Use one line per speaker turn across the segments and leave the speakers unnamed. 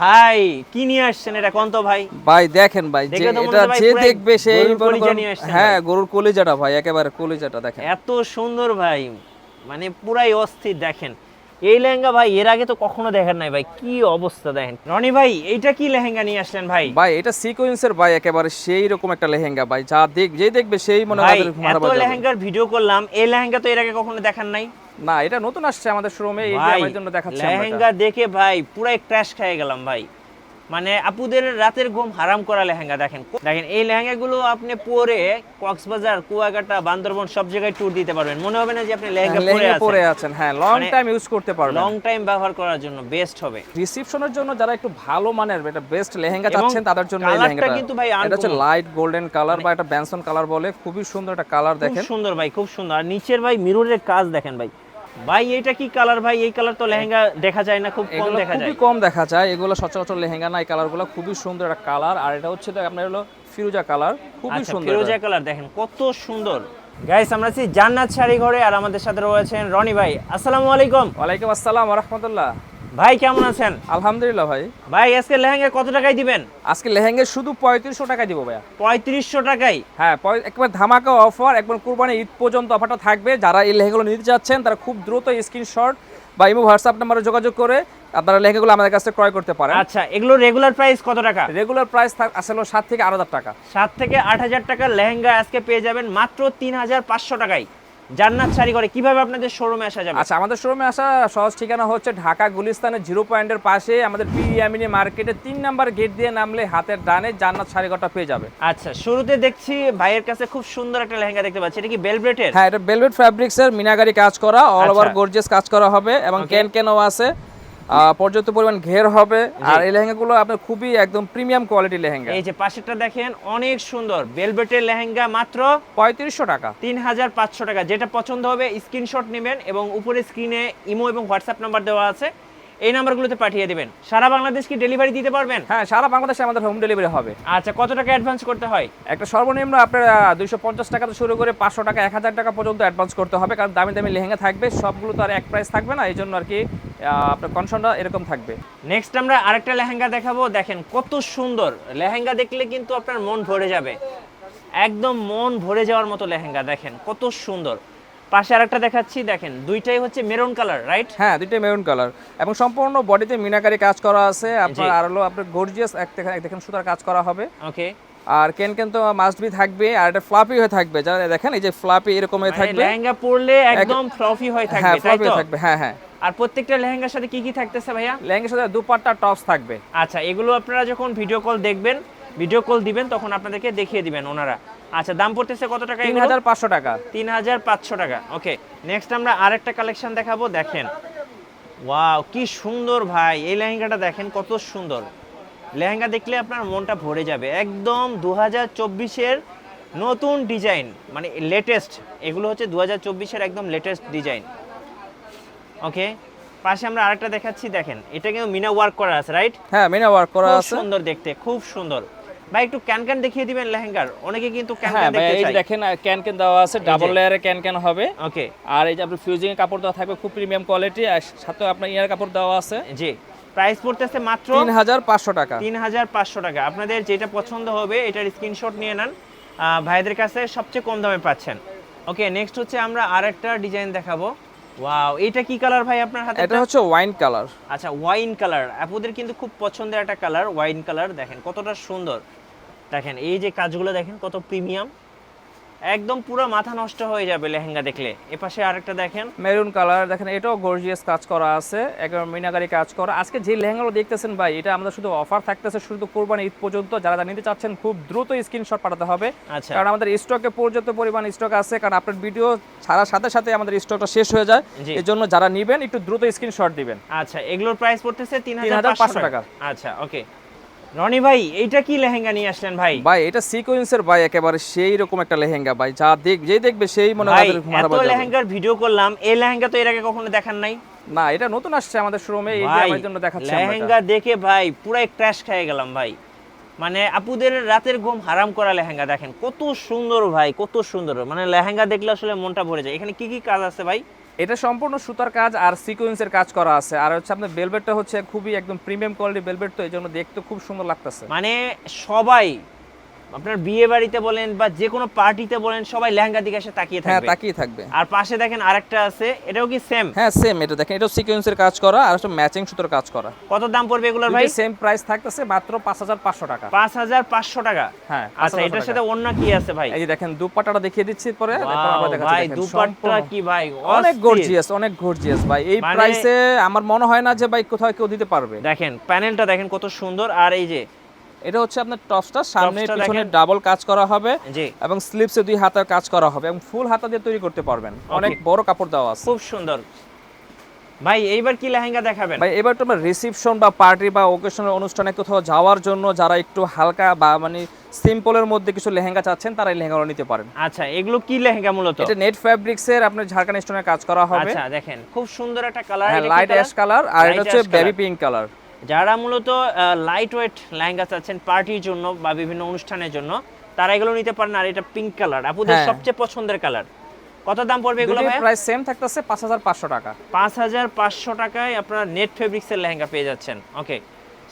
ভাই কি নিয়ে আসছেন এটা কোন তো ভাই?
ভাই দেখেন ভাই, যে এটা যে দেখবে সেই হ্যাঁ গরুর কলিজাটা ভাই, একেবারে কলিজাটা দেখেন
এত সুন্দর ভাই, মানে পুরাই অস্থির। দেখেন এই লেহেঙ্গা ভাই এর আগে তো কখনো দেখেন নাই ভাই, কি অবস্থা দেখেন। রনি ভাই এইটা কি লেহেঙ্গা নিয়ে আসলেন ভাই?
ভাই এটা সিকোয়েন্সের ভাই, একেবারে সেই রকম একটা লেহেঙ্গা ভাই, যা যে দেখবে সেই মনে
ভাই
হবে
এত লেহেঙ্গার ভিডিও করলাম, এই লেহেঙ্গা তো এর আগে কখনো দেখান নাই।
না, এটা নতুন আসছে আমাদের শোরুমে, এই যে
ভাই
আমার জন্য দেখাচ্ছি আমরা
লেহেঙ্গা দেখে ভাই পুরাই ক্র্যাশ খেয়ে গেলাম ভাই। মানে আপুদের রাতের ঘুম হারাম করা লেহেঙ্গা। দেখেন দেখেন এই লেহেঙ্গাগুলো আপনি পরে কক্সবাজার, কুয়াকাটা, বান্দরবন সব জায়গায় ট্যুর দিতে পারবেন, মনে হবে না যে আপনি লেহেঙ্গা
পরে আছেন। হ্যাঁ, লং টাইম ইউজ করতে পারবেন,
লং টাইম ব্যবহার করার জন্য বেস্ট হবে।
রিসেপশনের জন্য যারা একটু ভালো মানের এটা বেস্ট লেহেঙ্গা চাচ্ছেন তাদের জন্য এই লেহেঙ্গাটা
কিন্তু ভাই
এটা হচ্ছে লাইট গোল্ডেন কালার বা এটা ব্যানসন কালার বলে, খুবই সুন্দর একটা কালার দেখেন,
খুব সুন্দর ভাই, খুব সুন্দর। আর নিচের ভাই মিররের কাজ দেখেন ভাই। ভাই এটা কি কালার ভাই? এই কালার তো লেহেঙ্গা দেখা যায় না, খুব কম দেখা যায়,
খুবই কম দেখা যায় এগুলো, সচরাচর লেহেঙ্গা না। এই কালারগুলো খুবই সুন্দর একটা কালার। আর এটা হচ্ছে আপনার হলো ফিরোজা কালার, খুবই সুন্দর
ফিরোজা কালার। দেখেন কত সুন্দর। গাইস আমরা আছি জান্নাত শাড়ি ঘরে, আর আমাদের সাথে রয়েছেন রনি ভাই। আসসালামু আলাইকুম।
ওয়ালাইকুম আসসালাম ওয়া রাহমাতুল্লাহ।
ভাই কেমন আছেন?
আলহামদুলিল্লাহ ভাই।
ভাই আজকে লেহেঙ্গা কত টাকায় দিবেন?
আজকে লেহেঙ্গা শুধু 3500 টাকা দিব ভাইয়া।
3500 টাকায়?
হ্যাঁ, একবার ধামাকা অফার, একবার কুরবানি ঈদ পর্যন্ত অফারটা থাকবে। যারা এই লেহেঙ্গাগুলো নিতে যাচ্ছেন তারা খুব দ্রুত স্ক্রিনশট বা ইমো হোয়াটসঅ্যাপ নাম্বারে যোগাযোগ করে আপনারা লেহেঙ্গাগুলো আমাদের কাছে ক্রয় করতে পারেন।
আচ্ছা, এগুলো রেগুলার প্রাইস কত টাকা?
রেগুলার প্রাইস আসলে 7 থেকে 8000 টাকা।
7 থেকে 8000 টাকার লেহেঙ্গা আজকে পেয়ে যাবেন মাত্র 3500 টাকায় জান্নাত শাড়ি ঘরে। কিভাবে আপনাদের শোরুমে আসা যাবে?
আচ্ছা, আমাদের শোরুমে আসা সহজ ঠিকানা হচ্ছে ঢাকা গুলিস্তানের 0 পয়েন্টের পাশে আমাদের পিএমিনি মার্কেটে 3 নাম্বার গেট দিয়ে নামলে হাতের ডানে জান্নাত শাড়ি ঘরটা পেয়ে যাবে।
আচ্ছা, শুরুতে দেখছি ভাইয়ের কাছে খুব সুন্দর একটা লেহেঙ্গা দেখতে পাচ্ছি। এটা কি ভেলভেটের?
হ্যাঁ, এটা ভেলভেট ফ্যাব্রিক্সের মিনাকারি কাজ করা, অল ওভার গর্জিয়াস কাজ করা হবে এবং ক্যানও আছে, পর্যাপ্ত পরিমাণ ঘের হবে। আর এই লেহেঙ্গাগুলো আপনার খুবই একদম প্রিমিয়াম কোয়ালিটি লেহেঙ্গা।
এই যে পাশেরটা দেখেন অনেক সুন্দর ভেলভেটের লেহেঙ্গা, মাত্র
3500 টাকা,
3500 টাকা। যেটা পছন্দ হবে স্ক্রিনশট নেবেন এবং উপরে স্ক্রিনে ইমো এবং হোয়াটসঅ্যাপ নাম্বার দেওয়া আছে, এই নাম্বারগুলোতে পাঠিয়ে দিবেন। সারা বাংলাদেশ কি ডেলিভারি দিতে পারবেন?
হ্যাঁ, সারা বাংলাদেশে আমাদের হোম ডেলিভারি হবে।
আচ্ছা, কত টাকা অ্যাডভান্স করতে হয়?
একটা সর্বনিম্ন আপনার 250 টাকা থেকে শুরু করে 500 টাকা 1000 টাকা পর্যন্ত অ্যাডভান্স করতে হবে, কারণ দামি দামি লেহেঙ্গা থাকবে, সবগুলো তো আর এক প্রাইস থাকবে না, এই জন্য আর কি আপনার কন্ডিশনটা এরকম থাকবে।
নেক্সট আমরা আরেকটা লেহেঙ্গা দেখাবো। দেখেন কত সুন্দর লেহেঙ্গা, দেখলে কিন্তু আপনার মন ভরে যাবে, একদম মন ভরে যাওয়ার মতো লেহেঙ্গা। দেখেন কত সুন্দর। পাশে আরেকটা দেখাচ্ছি, দেখেন দুইটাই হচ্ছে মেরুন কালার, রাইট?
হ্যাঁ, দুইটাই মেরুন কালার এবং সম্পূর্ণ বডিতে মিনাকারি কাজ করা আছে আপনার, আর হলো আপনার গর্জিয়াস দেখেন সুতার কাজ করা হবে।
ওকে।
আর কেন তো মাস্ট বি থাকবে, আর এটা ফ্লাপি হয়ে থাকবে, যারা দেখেন এই যে ফ্লাপি এরকম হয়ে থাকবে,
লেহেঙ্গা পরলে একদম ফ্লফি হয়ে থাকবে।
হ্যাঁ, ফ্লাপি হয়ে থাকবে। হ্যাঁ হ্যাঁ।
আর প্রত্যেকটা লেহেঙ্গার সাথে কি কি থাকতেছে ভাইয়া?
লেহেঙ্গার সাথে দুপাট্টা টপস থাকবে।
আচ্ছা, এগুলো আপনারা যখন ভিডিও কল দেখবেন, ভিডিও কল দিবেন, তখন আপনাদেরকে দেখিয়ে দিবেন ওনারা। আচ্ছা, দাম পড়তেছে কত টাকা?
3500 টাকা।
3500 টাকা। ওকে, নেক্সট আমরা আরেকটা কালেকশন দেখাবো। দেখেন ওয়াও কি সুন্দর ভাই, এই লেহেঙ্গাটা দেখেন কত সুন্দর। লেহেঙ্গা দেখলে আপনার মনটা ভরে যাবে, একদম 2024-এর নতুন ডিজাইন, মানে লেটেস্ট। এগুলো হচ্ছে 2024-এর একদম লেটেস্ট ডিজাইন। ওকে, পাশে আমরা আরেকটা দেখাচ্ছি। দেখেন এটা কিন্তু মিনা ওয়ার্ক করা আছে, রাইট?
হ্যাঁ, মিনা ওয়ার্ক করা আছে,
খুব সুন্দর দেখতে, খুব সুন্দর। ভাই একটু ক্যান দেখিয়ে দিবেন লেহেঙ্গার, অনেকে কিন্তু ক্যান
দেখতে চায়। এই দেখেন ক্যান দেওয়া আছে, ডাবল লেয়ারে ক্যান হবে।
ওকে।
আর এই যে আপনার ফিউজিং এর কাপড় দেওয়া থাকবে, খুব প্রিমিয়াম কোয়ালিটি, আর সাথে আপনার ইয়ার কাপড় দেওয়া আছে।
জি, প্রাইস পড়তেছে মাত্র
3500 টাকা।
3500 টাকা। আপনাদের যেটা পছন্দ হবে এটার স্ক্রিনশট নিয়ে নেন, ভাইদের কাছে সবচেয়ে কম দামে পাচ্ছেন। ওকে, নেক্সট হচ্ছে আমরা আরেকটা ডিজাইন দেখাবো। ওয়াও, এটা কি কালার ভাই আপনার হাতে?
এটা হচ্ছে ওয়াইন কালার।
আচ্ছা, ওয়াইন কালার আপুদের কিন্তু খুব পছন্দের একটা কালার, ওয়াইন কালার। দেখেন কতটা সুন্দর। দেখেন এই যে কাজগুলো দেখেন কত প্রিমিয়াম, একদম পুরো মাথা নষ্ট হয়ে যাবে লেহেঙ্গা দেখলে। এপাশে আরেকটা দেখেন
মেরুন কালার, দেখেন এটাও গর্জিয়াস কাজ করা আছে, একদম মিনাকারি কাজ করা। আজকে যে লেহেঙ্গাগুলো দেখতেছেন ভাই, এটা আমাদের শুধু অফার থাকতেছে শুধু কুরবানি ঈদ পর্যন্ত। যারা নিতে চাচ্ছেন খুব দ্রুত স্ক্রিনশট পাঠাতে হবে, কারণ আমাদের স্টকে পর্যাপ্ত পরিমাণ স্টক আছে, কারণ আপনার ভিডিও ছাড়ার সাথে সাথে আমাদের স্টকটা শেষ হয়ে যায়, এর জন্য যারা নেবেন একটু দ্রুত স্ক্রিনশট দিবেন।
আচ্ছা, এগুলোর প্রাইস পড়তেছে 3500 টাকা। আচ্ছা, ওকে। রনি ভাই এইটা কি লেহেঙ্গা নিয়ে আসলেন ভাই?
ভাই এটা সিকোয়েন্সের ভাই, একেবারে সেই রকম একটা লেহেঙ্গা ভাই, যা যে দেখবে সেই মনে হবে
এত লেহেঙ্গার ভিডিও করলাম, এই লেহেঙ্গা তো এর আগে কখনো দেখান নাই।
না, এটা নতুন আসছে আমাদের শোরুমে, এই যে আমার জন্য দেখাচ্ছি আমরা।
লেহেঙ্গা দেখে ভাই পুরাই ক্র্যাশ খেয়ে গেলাম ভাই। মানে আপুদের রাতের ঘুম হারাম করা লেহেঙ্গা। দেখেন কত সুন্দর ভাই, কত সুন্দর। মানে লেহেঙ্গা দেখলে আসলে মনটা ভরে যায়। এখানে কি কি কাজ আছে ভাই?
এটা সম্পূর্ণ সুতার কাজ আর সিকোয়েন্সের কাজ করা আছে, আর হচ্ছে আপনার ভেলভেটটা হচ্ছে খুবই একদম প্রিমিয়াম কোয়ালিটি ভেলভেট, তো এই জন্য দেখতে খুব সুন্দর লাগতেছে।
মানে সবাই আপনার বিয়ে বাড়িতে বলেন বা যে কোনো পার্টিতে বলেন সবাই লেহেঙ্গার দিকে এসে তাকিয়ে
হ্যাঁ
থাকবে।
তাকিয়ে থাকবে।
আর পাশে দেখেন আরেকটা আছে, এটাও কি সেম?
হ্যাঁ সেম, এটা দেখেন এটাও সিকোয়েন্সের কাজ করা আর হচ্ছে ম্যাচিং সুতার কাজ করা।
কত দাম পড়বে এগুলোর ভাই?
সেম প্রাইস থাকতেছে মাত্র 5500 টাকা।
5500 টাকা।
হ্যাঁ
আচ্ছা, এটার সাথে অন্য কি আছে ভাই?
এই যে দেখেন দুপাট্টাটা দেখিয়ে দিচ্ছি পরে, তারপর আমরা দেখাচ্ছি।
ভাই
দেখেন
দুপাট্টা কি ভাই
অনেক
অস্থির।
গর্জিয়াস, অনেক গর্জিয়াস ভাই। এই
মানে-
প্রাইসে আমার মনে হয় না যে ভাই কোথাও কেউ দিতে পারবে।
দেখেন প্যানেলটা দেখেন কত সুন্দর, আর এই যে
এটা হচ্ছে আপনার টপসটা সামনে
টপসটা
পিছনে
দেখেন।
ডাবল কাজ করা হবে
জি
এবং স্লিপসে 2 হাতার কাজ করা হবে এবং ফুল হাতা দিয়ে তৈরি করতে পারবেন। অনেক বড় কাপড় দেওয়া আছে
খুব সুন্দর। ভাই এইবার কি লেহেঙ্গা দেখাবেন?
ভাই। এবার তো আমরা রিসেপশন বা পার্টি বা ওকেশনাল অনুষ্ঠানে কোথাও যাওয়ার জন্য যারা একটু হালকা বা মানে সিম্পলের মধ্যে কিছু লেহেঙ্গা চাচ্ছেন তারা এই লেহেঙ্গাগুলো নিতে পারেন।
আচ্ছা, এগুলো কি লেহেঙ্গা মূলত?
এটা নেট ফ্যাব্রিক্সের আপনার ঝাড়খান্ড স্টোনের কাজ করা হবে।
আচ্ছা দেখেন খুব সুন্দর একটা কালার,
হ্যাঁ লাইট অ্যাশ কালার, আর এটা
Light
হচ্ছে
ash color।
Baby pink colour.
যারা মূলত লাইট ওয়েট লেহেঙ্গা চাচ্ছেন পার্টির জন্য বা বিভিন্ন অনুষ্ঠানের জন্য তারা এগুলো নিতে পারেন। আর এটা পিঙ্ক কালার, আপুদের
হ্যাঁ।
সবচেয়ে পছন্দের কালার। কত দাম পড়বে এগুলো ভাই?
প্রাইস সেম থাকতেছে 5500 টাকা।
5500 টাকায় আপনারা নেট ফেব্রিক্সের লেহেঙ্গা পেয়ে যাচ্ছেন। ওকে,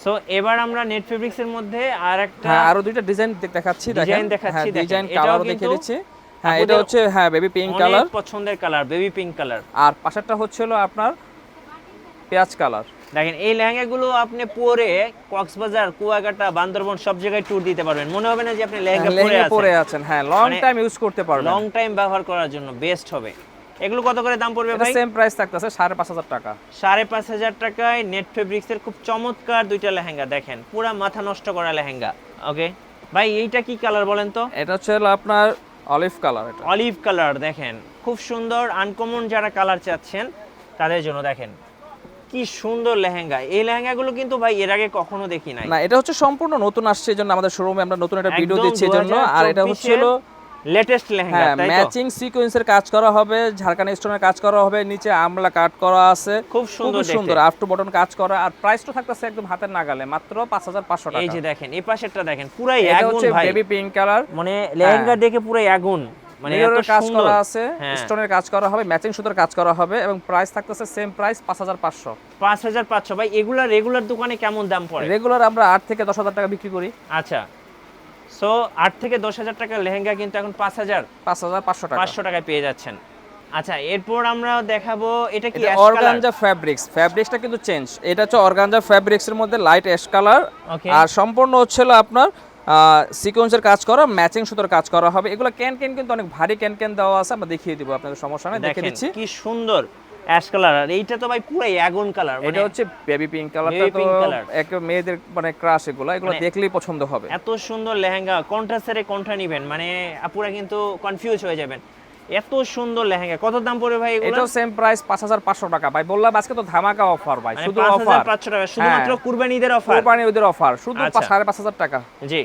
সো এবার আমরা নেট ফেব্রিক্সের মধ্যে আরেকটা
হ্যাঁ আরো দুইটা ডিজাইন দেখাচ্ছি।
ডিজাইন দেখাচ্ছি, দেখেন
ডিজাইন
এটাও
কালারও
কিন্তু
দেখিয়ে দিচ্ছি। হ্যাঁ এটা
আপুদের
হচ্ছে হ্যাঁ বেবি পিঙ্ক
অনেক
কালার,
পছন্দের কালার, বেবি পিঙ্ক কালার।
আর পাশেরটা হচ্ছে আপনার পেঁয়াজ কালার।
দেখেন এই লেহেঙ্গাগুলো আপনি পরে কক্সবাজার, কুয়াকাটা, বান্দরবন সব জায়গায় ট্যুর দিতে পারবেন, মনে হবে না যে আপনি লেহেঙ্গা
পরে আছেন। হ্যাঁ লং
মানে
টাইম ইউজ করতে পারবেন,
লং টাইম ব্যবহার করার জন্য বেস্ট হবে। এগুলো কত করে দাম পড়বে
এটা
ভাই?
সেম প্রাইস থাকতেছে 5500 টাকা।
5500 টাকায় নেট ফেব্রিক্সের খুব চমৎকার দুইটা লেহেঙ্গা, দেখেন পুরা মাথা নষ্ট করা লেহেঙ্গা। ওকে ভাই, এইটা কি কালার বলেন তো?
এটা হচ্ছে আপনার অলিভ কালার। এটা
অলিভ কালার, দেখেন খুব সুন্দর আনকমন যারা কালার চাচ্ছেন তাদের জন্য দেখেন কি সুন্দর লেহেঙ্গা। এই লেহেঙ্গাগুলো কিন্তু ভাই এর আগে কখনো দেখি নাই।
না এটা হচ্ছে সম্পূর্ণ নতুন আসছে, এজন্য আমাদের শোরুমে আমরা নতুন একটা ভিডিও
একদম
দিচ্ছি এজন্য। আর এটা হচ্ছে
লেটেস্ট লেহেঙ্গা,
হ্যাঁ
তাই তো?
ম্যাচিং সিকোয়েন্সের কাজ করা হবে, ঝাড়খান্ড স্টোনের কাজ করা হবে, নিচে আমলা কাট করা আছে,
খুব সুন্দর
সুন্দর আপ টু বটন কাজ করা। আর প্রাইসটা থাকতেছে একদম হাতের নাগালে মাত্র 5500 টাকা।
এই যে দেখেন এই পাশেরটা দেখেন পুরাই
এটা
আগুন
হচ্ছে
ভাই,
বেবি পিঙ্ক কালার,
মানে লেহেঙ্গা দেখে পুরাই আগুন, মানে এত
মিররের কাজ
সুন্দর
করা আছে,
হ্যাঁ।
স্টোনের কাজ করা হবে, ম্যাচিং সুতার কাজ করা হবে এবং প্রাইস থাকতেছে সেম প্রাইস 5500।
5500 ভাই। এগুলা রেগুলার দোকানে কেমন দাম পড়ে?
রেগুলার আমরা 8 থেকে 10000 টাকা বিক্রি করি।
আচ্ছা, সো 8 থেকে 10000 টাকার লেহেঙ্গা কিন্তু এখন
5500 টাকা
500 টাকায় পেয়ে যাচ্ছেন। আচ্ছা, এরপর আমরা দেখাবো এটা কি
এটা
অ্যাশ কালার?
অর্গানজা ফ্যাব্রিক্সটা কিন্তু চেঞ্জ। এটা হচ্ছে অর্গানজা ফ্যাব্রিক্সের মধ্যে লাইট অ্যাশ কালার,
ওকে,
আর সম্পূর্ণ হচ্ছে আপনার সিকোয়েন্সের কাজ করা, ম্যাচিং সুতার কাজ করা হবে। এগুলো ক্যান কিন্তু অনেক ভারী ক্যান দেওয়া আছে, আমরা দেখিয়ে দিব আপনাদের, সমস্যা নেই, দেখিয়ে
দেখেন
দিচ্ছি।
কি সুন্দর অ্যাশ কালার। আর এইটা তো ভাই পুরাই আগুন কালার, মানে
এটা হচ্ছে বেবি পিঙ্ক কালারটা,
baby
তো
pink color।
এক মেয়েদের মানে ক্রাশ, এগুলো
মানে
দেখলেই পছন্দ হবে।
এত সুন্দর লেহেঙ্গা, কোনটা সেরে কোনটা নিবেন মানে আপুরা কিন্তু কনফিউজ হয়ে যাবেন। এত সুন্দর লেহেঙ্গা, কত দাম পড়বে ভাই এগুলো?
এটাও সেম প্রাইস 5500 টাকা ভাই। বললাম আজকে তো ধামাকা অফার ভাই,
মানে
শুধু অফার
5500 টাকা, শুধুমাত্র
হ্যাঁ।
কুরবানি ঈদের অফার,
কোরবানি ঈদের অফার, শুধু
আচ্ছা।
5500 টাকা।
জি,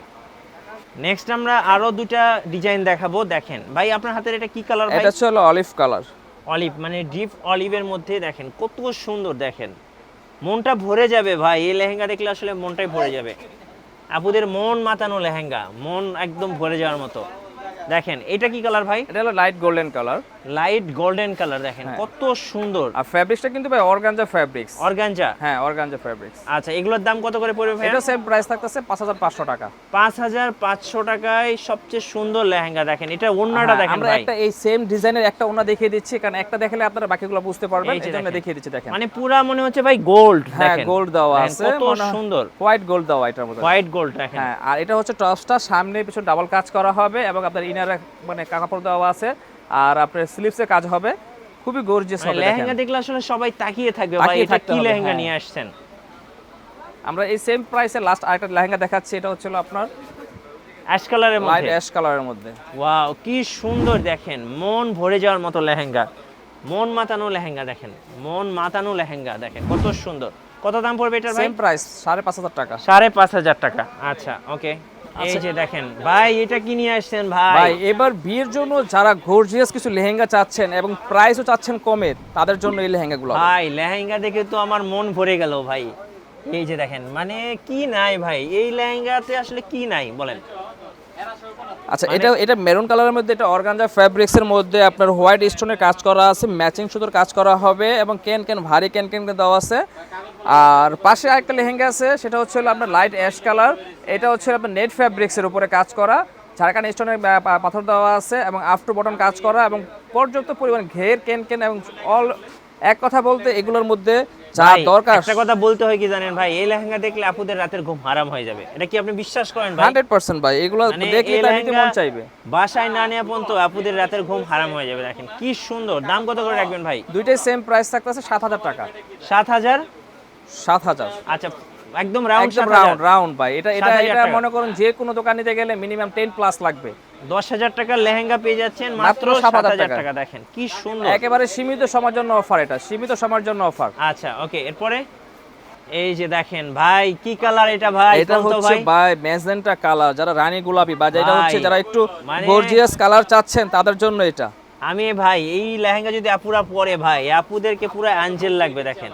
নেক্সট আমরা আরো দুইটা ডিজাইন দেখাবো। দেখেন ভাই আপনার হাতের এটা কি কালার ভাই?
এটা হচ্ছে অলিভ কালার,
অলিভ, মানে ডিপ অলিভের মধ্যে দেখেন কত সুন্দর, দেখেন মনটা ভরে যাবে ভাই। এই লেহেঙ্গা দেখলে আসলে মনটাই ভরে যাবে। আপুদের মন মাতানো লেহেঙ্গা, মন একদম ভরে যাওয়ার মতো। দেখেন এটা কি কালার ভাই?
এটা হলো light golden colour,
light golden colour, দেখেন
হ্যাঁ।
কত সুন্দর।
আর ফ্যাব্রিক্সটা কিন্তু ভাই অর্গানজা ফ্যাব্রিক্স।
অর্গানজা,
হ্যাঁ অর্গানজা ফ্যাব্রিক্স।
আচ্ছা এগুলোর দাম কত করে পড়বে ভাই?
এটা সেম প্রাইস থাকতেছে 5500 টাকা।
5500 টাকায় সবচেয়ে সুন্দর লেহেঙ্গা। দেখেন এটা ওন্নাটা
হ্যাঁ,
দেখেন
আমরা
ভাই,
একটা এই সেম ডিজাইনের একটা ওনা দেখিয়ে দিচ্ছি, কারণ একটা দেখালে আপনারা বাকিগুলো বুঝতে পারবেন,
এই যে
এজন্য
দেখেন।
দেখিয়ে দিচ্ছি। দেখেন
মানে পুরা মনে হচ্ছে ভাই গোল্ড।
হ্যাঁ
দেখেন
গোল্ড দেওয়া
দেখেন
আছে,
কত সুন্দর,
হোয়াইট গোল্ড দেওয়া এটার মধ্যে।
হোয়াইট গোল্ড দেখেন।
হ্যাঁ, আর এটা হচ্ছে টপসটা সামনে পিছনে ডাবল কাজ করা হবে এবং আপনার ইনারে মানে কাপড় দেওয়া আছে, আর আপনার স্লিভসে কাজ হবে, খুবই গর্জিয়াস
মানে
হবে।
লেহেঙ্গা
দেখেন
দেখলে আসলে সবাই তাকিয়ে থাকবে ভাই,
তাকিয়ে
এটা
থাকতে
কি
হবে,
লেহেঙ্গা
হ্যাঁ।
নিয়ে আসছেন।
আমরা এই সেম প্রাইসে লাস্ট আরেকটা লেহেঙ্গা দেখাচ্ছি। এটা হচ্ছে আপনার
অ্যাশ কালারের
লাইট
মধ্যে,
অ্যাশ কালারের মধ্যে।
ওয়াও কি সুন্দর, দেখেন মন ভরে যাওয়ার মতো লেহেঙ্গা, মন মাতানো লেহেঙ্গা। দেখেন মন মাতানো লেহেঙ্গা, দেখেন কত সুন্দর। কত দাম পড়বে এটার ভাই?
সেম প্রাইস 5500 টাকা।
5500 টাকা। আচ্ছা ওকে, এই যে দেখেন ভাই এটা কি নিয়ে আসছেন ভাই?
ভাই এবার বিয়ের জন্য যারা গর্জিয়াস কিছু লেহেঙ্গা চাচ্ছেন এবং প্রাইসও চাচ্ছেন কমে, তাদের জন্য এই লেহেঙ্গাগুলো।
ভাই লেহেঙ্গা দেখে তো আমার মন ভরে গেল ভাই। এই যে দেখেন, মানে কি নাই ভাই এই লেহেঙ্গাতে, আসলে কি নাই বলেন?
আচ্ছা, এটা মেরুন কালারের মধ্যে, এটা অর্গানজা ফ্যাব্রিক্সের মধ্যে আপনার হোয়াইট স্টোনের কাজ করা আছে, ম্যাচিং সুতোর কাজ করা হবে এবং কেন ভারী কেন দেওয়া আছে। আর পাশে আরেকটা লেহেঙ্গা আছে, সেটা হচ্ছে হলো আপনার লাইট অ্যাশ কালার। এটা হচ্ছে আপনার নেট ফ্যাব্রিক্সের উপরে কাজ করা, ঝাড়খান্ড স্টোনের পাথর দেওয়া আছে এবং আপ টু বটম কাজ করা এবং পর্যাপ্ত পরিমাণ ঘের কেন এবং অল, এক কথা বলতে এগুলোর মধ্যে যা দরকার।
একটা কথা বলতে হয় কি জানেন ভাই, এই লেহেঙ্গা দেখলে আপুদের রাতের ঘুম হারাম হয়ে যাবে। এটা কি আপনি বিশ্বাস করেন ভাই?
100% ভাই, এগুলো দেখলে তার নিতে মন চাইবে।
বাসায় না নেওয়া পর্যন্ত আপুদের রাতের ঘুম হারাম হয়ে যাবে। দেখেন কি সুন্দর। দাম কত করে রাখবেন ভাই?
দুইটাই সেম প্রাইস থাকতেছে 7000 টাকা।
7000?
7000।
আচ্ছা, একদম রাউন্ড
রাউন্ড ভাই। এটা মনে করুন যে কোনো দোকান নিতে গেলে মিনিমাম 10 প্লাস লাগবে।
10000 টাকার লেহেঙ্গা পেয়ে যাচ্ছেন মাত্র 7000 টাকা। দেখেন কি সুন্দর,
একেবারে সীমিত সময়ের জন্য অফার, এটা সীমিত সময়ের জন্য অফার।
আচ্ছা ওকে, এরপরে এই যে দেখেন ভাই কি কালার এটা ভাই?
এটা হচ্ছে ভাই ম্যাজেন্টা কালার, যারা রানী গোলাপি বা যেটা হচ্ছে যারা একটু গর্জিয়াস কালার চাচ্ছেন তাদের জন্য এটা।
আমি ভাই এই লেহেঙ্গা যদি আপুরা পরে ভাই, আপুদেরকে পুরো অ্যাঞ্জেল লাগবে। দেখেন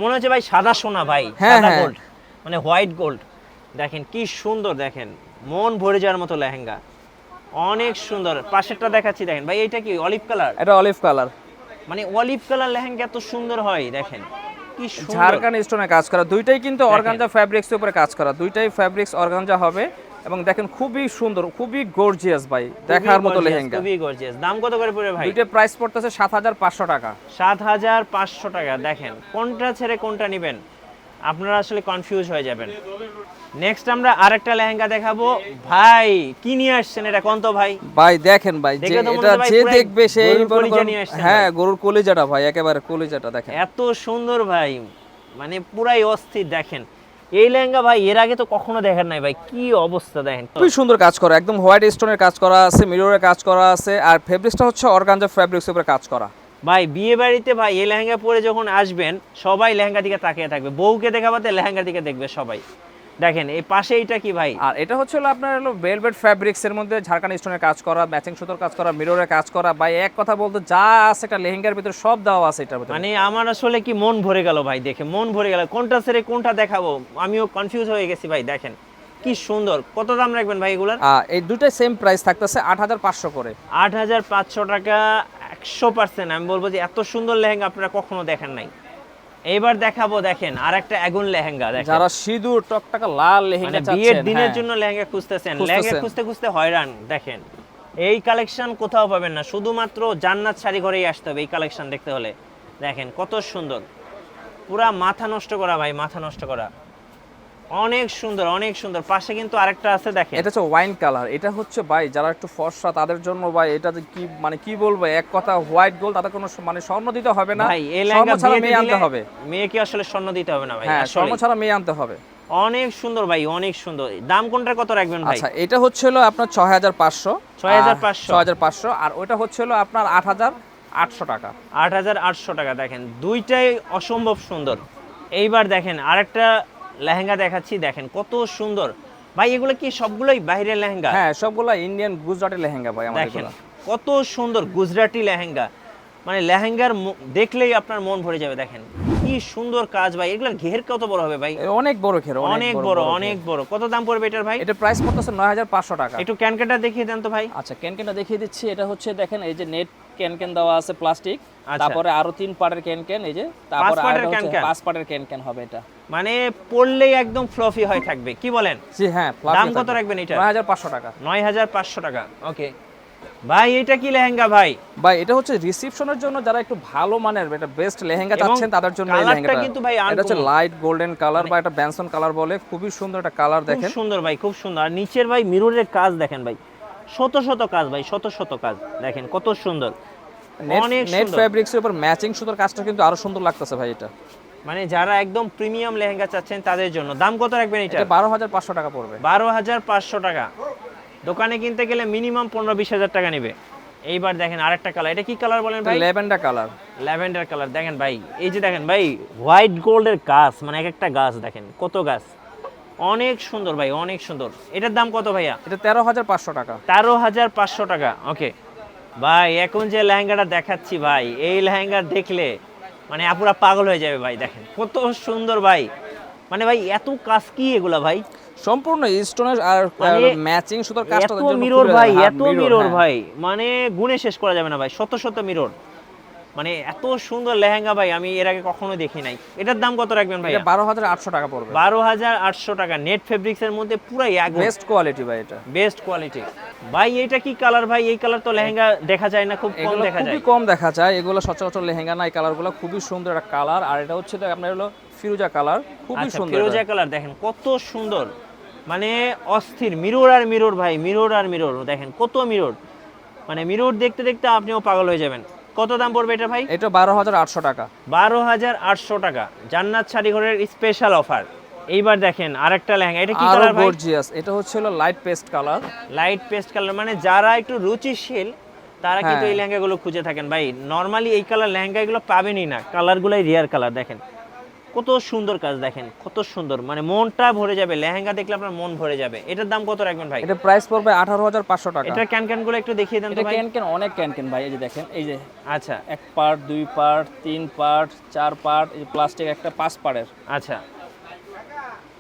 মনে হচ্ছে ভাই সাদা সোনা ভাই, সাদা গোল্ড, মানে হোয়াইট গোল্ড। দেখেন কি সুন্দর, দেখেন মন ভরে যাওয়ার মতো লেহেঙ্গা, অনেক সুন্দর। পাশেরটা দেখাচ্ছি, দেখেন ভাই এটা কি অলিভ কালার?
এটা অলিভ কালার,
মানে অলিভ কালার লেহেঙ্গা এত সুন্দর হয়। দেখেন কি সুন্দর,
ঝাড়খান্ড স্টোনে কাজ করা, দুইটাই কিন্তু অর্গানজা ফ্যাব্রিক্স এর উপরে কাজ করা, দুইটাই ফ্যাব্রিক্স অর্গানজা হবে এবং দেখেন খুবই সুন্দর, খুবই গর্জিয়াস ভাই, দেখার মতো লেহেঙ্গা,
খুবই গর্জিয়াস। দাম কত করে পড়বে ভাই?
দুইটা প্রাইস পড়তেছে 7500 টাকা।
7500 টাকা। দেখেন কোনটা ছেড়ে কোনটা নেবেন আপনারা আসলে কনফিউজ হয়ে যাবেন। নেক্সট আমরা আরেকটা লেহেঙ্গা দেখাবো। ভাই কি নিয়ে আসছেন এটা কোন তো ভাই?
ভাই দেখেন ভাই, যে এটা যে দেখবে সেই হ্যাঁ, গরুর কলিজাটা ভাই, একেবারে কলিজাটা দেখেন
এত সুন্দর ভাই, মানে পুরাই অস্থির। দেখেন এই লেহেঙ্গা ভাই এর আগে তো কখনো দেখেন নাই ভাই, কি অবস্থা দেখেন।
খুবই সুন্দর কাজ করা, একদম হোয়াইট স্টোনের কাজ করা আছে, মিররের কাজ করা আছে, আর ফেব্রিক্সটা হচ্ছে অর্গানজা ফেব্রিক্সের উপরে কাজ করা।
ভাই বিয়ে বাড়িতে ভাই এই লেহেঙ্গা পরে যখন আসবেন সবাই লেহেঙ্গা দিকে তাকিয়ে থাকবে, বউকে দেখাবাতে লেহেঙ্গার দিকে দেখবে সবাই। দেখেন এই পাশে এটা কি ভাই?
আর এটা হচ্ছে হলো আপনার হলো ভেলভেট ফ্যাব্রিক্স এর মধ্যে ঝাড়খান্ড স্টোনের কাজ করা, ম্যাচিং সুতোর কাজ করা, মিররের কাজ করা। ভাই এক কথা বলতে যা আছে একটা লেহেঙ্গার ভিতরে সব দেওয়া আছে এটার ভিতরে।
মানে আমার আসলে কি মন ভরে গেল ভাই, দেখে মন ভরে গেল। কোনটা ছেড়ে কোনটা দেখাবো আমিও কনফিউজ হয়ে গেছি ভাই। দেখেন কি সুন্দর। কত দাম রাখবেন ভাই এগুলার?
এই দুটোই সেম প্রাইস থাকতেছে 8500 করে।
8500 টাকা। 100% আমি বলবো যে এত সুন্দর লেহেঙ্গা আপনারা কখনো দেখেন নাই। এইবার দেখাবো, দেখেন আরেকটা আগুন লেহেঙ্গা। দেখেন
যারা সিঁদুর টকটকা লাল লেহেঙ্গা চাচ্ছেন,
বিয়ের দিনের জন্য লেহেঙ্গা খুঁজতেছেন, লেহেঙ্গা খুঁজতে খুঁজতে হয়রান। দেখেন এই কালেকশন কোথাও পাবেন না, শুধুমাত্র জান্নাত শাড়ি ঘরেই আসতে হবে এই কালেকশন দেখতে হলে। দেখেন কত সুন্দর, পুরা মাথা নষ্ট করা ভাই, মাথা নষ্ট করা, অনেক সুন্দর অনেক সুন্দর। পাশে কিন্তু আরেকটা আছে দেখেন,
এটা হচ্ছে ওয়াইন কালার। এটা হচ্ছে ভাই যারা একটু ফর্সা তাদের জন্য ভাই, এটা যে কি মানে কি বলবো, এক কথা হোয়াইট গোল্ড, তাদের কোনো মানে স্বর্ণ দিতে হবে না
ভাই। এই লেহেঙ্গা
ছাড়া মেয়ে আনতে হবে,
মেয়েকে আসলে স্বর্ণ দিতে হবে না ভাই,
হ্যাঁ স্বর্ণ ছাড়া মেয়ে আনতে হবে।
অনেক সুন্দর ভাই, অনেক সুন্দর। দাম কোনটার কত রাখবেন ভাই?
আচ্ছা, এটা হচ্ছে হলো আপনার 6500, 6500, আর ওটা হচ্ছে হলো আপনার 8800 টাকা।
8800 টাকা। দেখেন দুইটাই অসম্ভব সুন্দর। এইবার দেখেন আরেকটা লেহেঙ্গা দেখাচ্ছি, দেখেন কত সুন্দর ভাই। এগুলো কি সবগুলোই বাইরের লেহেঙ্গা?
হ্যাঁ সবগুলা ইন্ডিয়ান গুজরাটি লেহেঙ্গা ভাই আমাদের।
দেখেন কত সুন্দর গুজরাটি লেহেঙ্গা, মানে লেহেঙ্গার দেখলেই আপনার মন ভরে যাবে। দেখেন কি সুন্দর কাজ ভাই। এগুলোর ঘের কত বড় হবে ভাই?
অনেক বড় ঘের,
অনেক বড় অনেক বড়। কত দাম পড়বে এটার ভাই?
এটা প্রাইস পড়তেছে 9500 টাকা।
একটু ক্যানকেনটা দেখিয়ে দেন তো ভাই।
আচ্ছা ক্যানকেনটা দেখিয়ে দিচ্ছি। এটা হচ্ছে দেখেন এই যে নেট ক্যানকেন দেওয়া আছে প্লাস্টিক, তারপরে আরো 3 পার্টের ক্যানকেন, এই যে তারপরে আর হচ্ছে 5 পার্টের ক্যানকেন হবে। এটা
মানে পড়লেই একদম ফ্লফি হয়ে থাকবে, কি বলেন?
জি হ্যাঁ।
দাম কত রাখবেন এটা?
9500 টাকা।
9500 টাকা। ওকে ভাই, এটা কি লেহেঙ্গা ভাই?
ভাই এটা হচ্ছে রিসেপশনের জন্য, যারা একটু ভালো মানের এটা বেস্ট লেহেঙ্গা চাচ্ছেন তাদের জন্য এই লেহেঙ্গাটা।
কিন্তু ভাই
এটা হচ্ছে লাইট গোল্ডেন কালার বা এটা ব্যানসন কালার বলে, খুবই সুন্দর একটা কালার। দেখেন
খুব সুন্দর ভাই, খুব সুন্দর। আর নিচের ভাই মিররের কাজ দেখেন ভাই, শত শত কাজ ভাই, শত শত কাজ। দেখেন কত সুন্দর, অনেক
নেট
সুন্দর।
ফেব্রিক্সের উপর ম্যাচিং সুতোর কাজটা কিন্তু আরো সুন্দর লাগতেছে ভাই। এটা
মানে যারা একদম প্রিমিয়াম লেহেঙ্গা চাচ্ছেন তাদের জন্য। দাম কত রাখবেন এটা?
এটা 12500 টাকা পড়বে।
12500 টাকা। দোকানে কিনতে গেলে মিনিমাম 15-20 হাজার টাকা নেবে। এইবার দেখেন আরেকটা কালার। এটা কি কালার বলেন ভাই?
Lavender colour.
Lavender colour. দেখেন ভাই এই যে দেখেন ভাই হোয়াইট গোল্ডের গাছ, মানে এক একটা গাছ দেখেন কত গাছ, অনেক সুন্দর ভাই, অনেক সুন্দর। এটার দাম কত ভাইয়া?
এটা 13500 টাকা।
13500 টাকা। ওকে ভাই, এখন যে লেহেঙ্গাটা দেখাচ্ছি ভাই, এই লেহেঙ্গা দেখলে মানে আপুরা পাগল হয়ে যাবে ভাই। দেখেন কত সুন্দর ভাই, মানে ভাই এত কাজ কি এগুলা ভাই?
সম্পূর্ণ স্টোনের আর
মানে
ম্যাচিং সুতোর কাজটা
এত মিরর ভাই, এত মিরর ভাই, মানে গুণে শেষ করা যাবে না ভাই, শত শত মিরর। মানে এত সুন্দর লেহেঙ্গা ভাই আমি এর আগে কখনো দেখি নাই। এটার দাম কত রাখবেন ভাই?
এটা 12,800 টাকা পড়বে।
12,800 টাকা, নেট ফেব্রিক্স এর মধ্যে পুরাই এক
বেস্ট কোয়ালিটি ভাই, এটা
বেস্ট কোয়ালিটি। ভাই এটা কি কালার ভাই? এই কালার তো লেহেঙ্গা দেখা যায় না, খুব কম দেখা যায়।
খুবই কম দেখা যায়, এগুলো সচরাচর লেহেঙ্গা না। এই কালারগুলো খুবই সুন্দর একটা কালার। আর এটা হচ্ছে তো আপনার হলো ফিরোজা কালার, খুবই
আচ্ছা,
সুন্দর
ফিরোজা কালার দেখেন কত সুন্দর, মানে অস্থির। মিরর আর মিরর ভাই, মিরর আর মিরর, দেখেন কত মিরর, মানে মিরর দেখতে দেখতে আপনিও পাগল হয়ে যাবেন। কত দাম পড়বে এটা ভাই?
এটা 12,800 টাকা।
12,800 টাকা, জান্নাত শাড়িঘরের স্পেশাল অফার। এইবার দেখেন আরেকটা লেহেঙ্গা, এটা কি
আরো
কালার ভাই?
গর্জিয়াস, এটা হচ্ছে হলো light paste colour.
Light paste colour, মানে যারা একটু রুচিশীল তারা কিন্তু
হ্যাঁ।
এই লেহেঙ্গাগুলো খুঁজে থাকেন ভাই। নরমালি এই কালার লেহেঙ্গাগুলো পাবেনই না, কালারগুলাই রিয়ার কালার। দেখেন কত সুন্দর কাজ, দেখেন কত সুন্দর, মানে মনটা ভরে যাবে। লেহেঙ্গা দেখলে আপনার মন ভরে যাবে। এটার দাম কত রাখবেন ভাই?
এটা প্রাইস পড়বে 18,500 টাকা।
এটা ক্যানগুলো একটু দেখিয়ে দেন তো
এটা
ভাই।
ক্যান অনেক ক্যান ভাই, এই যে দেখেন, এই যে
আচ্ছা
1 পার্ট 2 পার্ট 3 পার্ট 4 পার্ট, এই প্লাস্টিক একটা 5 পার্টের।
আচ্ছা,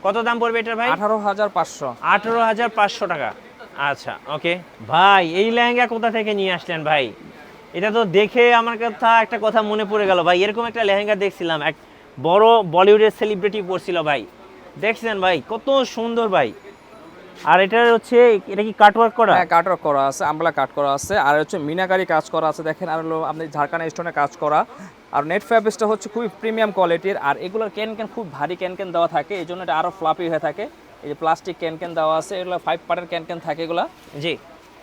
কত দাম পড়বে এটা ভাই?
18,500।
18,500 টাকা। আচ্ছা ওকে ভাই, এই লেহেঙ্গা কোথা থেকে নিয়ে আসলেন ভাই? এটা তো দেখে আমার কথা একটা কথা মনে পড়ে গেল ভাই। এরকম একটা লেহেঙ্গা দেখছিলাম, এক বড় বলিউডের সেলিব্রিটি পরছিল ভাই, দেখছেন ভাই কত সুন্দর ভাই। আর এটা হচ্ছে, এটা কি কাটওয়ার্ক করা?
হ্যাঁ, কাটওয়ার্ক করা আছে, আমলা কাট করা আছে, আর হচ্ছে মিনাকারি কাজ করা আছে দেখেন। আর হলো আপনি ঝাড়খানা স্টোনে কাজ করা। আর নেট ফ্যাব্রিক্সটা হচ্ছে খুবই প্রিমিয়াম কোয়ালিটির। আর এগুলোর ক্যান খুব ভারী ক্যান দেওয়া থাকে, এই জন্য এটা আরো ফ্লাপি হয়ে থাকে। এই যে প্লাস্টিক ক্যান দেওয়া আছে, এগুলো 5 পার্টের ক্যান থাকে এগুলা।
জি,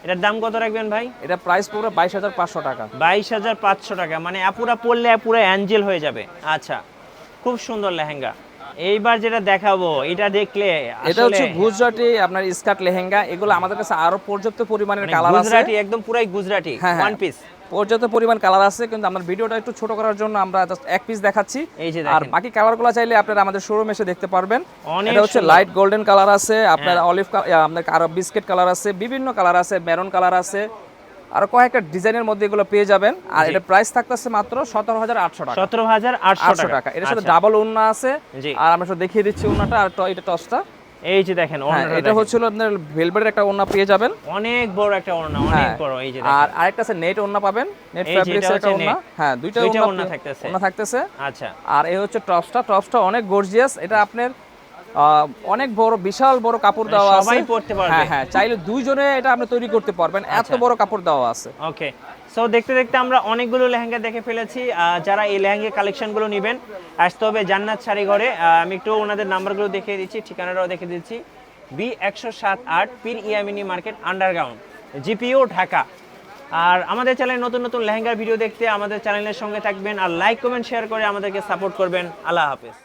এটার দাম কত রাখবেন ভাই?
এটা প্রাইস পুরো 22,500 টাকা।
22,500 টাকা, মানে আপুরা পরলে পুরো অ্যাঞ্জেল হয়ে যাবে। আচ্ছা, খুব সুন্দর লেহেঙ্গা। এইবার যেটা দেখাবো, এটা দেখলে
এটা হচ্ছে গুজরাটি আপনার স্কার্ট লেহেঙ্গা। এগুলো আমাদের কাছে আরো পর্যাপ্ত পরিমাণের কালার আছে।
গুজরাটি, একদম পুরাই গুজরাটি ওয়ান পিস,
পর্যাপ্ত পরিমাণ কালার আছে, কিন্তু আমরা ভিডিওটা একটু ছোট করার জন্য আমরা জাস্ট এক পিস দেখাচ্ছি।
এই যে
আর
দেখেন,
বাকি কালারগুলো চাইলে আপনারা আমাদের শোরুম এসে দেখতে পারবেন।
অনেক
এটা হচ্ছে
সুন্দর।
লাইট গোল্ডেন কালার আছে, আপনার অলিভ আপনার আরো বিস্কিট কালার আছে, বিভিন্ন কালার আছে, মেরুন কালার আছে, আর কয়েকটা ডিজাইনের মধ্যে এগুলো পেয়ে যাবেন। আর এটা প্রাইস থাকতেছে মাত্র 17,800 টাকা।
17,800
টাকা। এটার সাথে ডাবল ওন্না আছে।
জি।
আর আমরা দেখিয়ে দিচ্ছি ওন্নাটা, আর এটা টসটা।
এই যে দেখেন,
এটা হচ্ছে আপনার ভেলভেটের একটা ওন্না পেয়ে যাবেন,
অনেক বড় একটা ওড়না, অনেক বড়। এই যে দেখেন,
আর আরেকটা আছে নেট ওন্না পাবেন, নেট
এই যে
ফ্যাব্রিক্স
এটা
একটা
হচ্ছে
ওন্না।
net।
হ্যাঁ, দুইটা
ওড়না থাকতেছে।
ওন্না থাকতেছে।
আচ্ছা,
আর এই হচ্ছে টপসটা অনেক গর্জিয়াস। এটা আপনার অনেক বড়, বিশাল বড় কাপড় দেওয়া আছে,
সবাই পরতে পারবে।
হ্যাঁ, চাইলে দুইজনে এটা আপনি তৈরি করতে পারবেন, এত বড় কাপড় দেওয়া আছে।
ওকে, সো দেখতে দেখতে আমরা অনেকগুলো লেহেঙ্গা দেখে ফেলেছি। যারা এই লেহেঙ্গা কালেকশনগুলো নেবেন, আসতে হবে জান্নাত শাড়িঘরে। আমি একটু ওনাদের নাম্বারগুলো দেখিয়ে দিচ্ছি, ঠিকানাটাও দেখিয়ে দিচ্ছি। B107-8 Pir Yamini market, underground, GPO, Dhaka. আর আমাদের চ্যানেলে নতুন নতুন লেহেঙ্গার ভিডিও দেখতে আমাদের চ্যানেলের সঙ্গে থাকবেন, আর লাইক কমেন্ট শেয়ার করে আমাদেরকে সাপোর্ট করবেন। আল্লাহ হাফেজ।